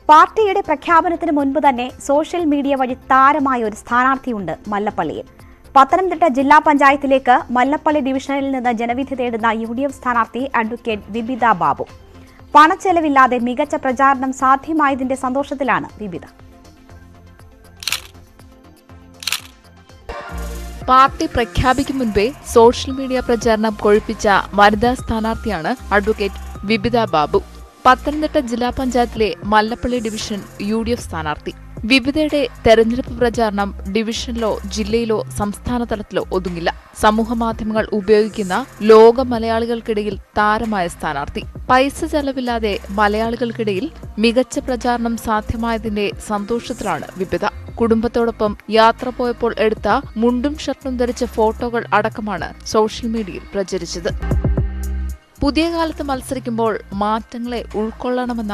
പാർട്ടിയുടെ പ്രഖ്യാപനത്തിന് മുൻപ് തന്നെ സോഷ്യൽ മീഡിയ വഴി താരമായ ഒരു സ്ഥാനാർത്ഥിയുണ്ട് മല്ലപ്പള്ളിയിൽ. പത്തനംതിട്ട ജില്ലാ പഞ്ചായത്തിലേക്ക് മല്ലപ്പള്ളി ഡിവിഷനിൽ നിന്ന് ജനവിധി തേടുന്ന UDF സ്ഥാനാർത്ഥി അഡ്വക്കേറ്റ് വിബിത ബാബു. പണച്ചെലവില്ലാതെ മികച്ച പ്രചാരണം സാധ്യമായതിന്റെ സന്തോഷത്തിലാണ് വിബിത. പാർട്ടി പ്രഖ്യാപിക്കും മുൻപേ സോഷ്യൽ മീഡിയ പ്രചാരണം കൊഴുപ്പിച്ച വനിതാ സ്ഥാനാർത്ഥിയാണ് അഡ്വക്കേറ്റ് വിബിത ബാബു. പത്തനംതിട്ട ജില്ലാ പഞ്ചായത്തിലെ മല്ലപ്പള്ളി ഡിവിഷൻ UDF സ്ഥാനാർത്ഥി. വിബിതയുടെ തെരഞ്ഞെടുപ്പ് പ്രചാരണം ഡിവിഷനിലോ ജില്ലയിലോ സംസ്ഥാന തലത്തിലോ ഒതുങ്ങില്ല. സമൂഹമാധ്യമങ്ങൾ ഉപയോഗിക്കുന്ന ലോക മലയാളികൾക്കിടയിൽ താരമായ സ്ഥാനാർത്ഥി. പൈസ ചെലവില്ലാതെ മലയാളികൾക്കിടയിൽ മികച്ച പ്രചാരണം സാധ്യമായതിന്റെ സന്തോഷത്തിലാണ് വിബിത. കുടുംബത്തോടൊപ്പം യാത്ര പോയപ്പോൾ എടുത്ത മുണ്ടും ഷർട്ടും ധരിച്ച ഫോട്ടോകൾ അടക്കമാണ് സോഷ്യൽ മീഡിയയിൽ പ്രചരിച്ചത്. പുതിയ കാലത്ത് മത്സരിക്കുമ്പോൾ മാറ്റങ്ങളെ ഉൾക്കൊള്ളണമെന്ന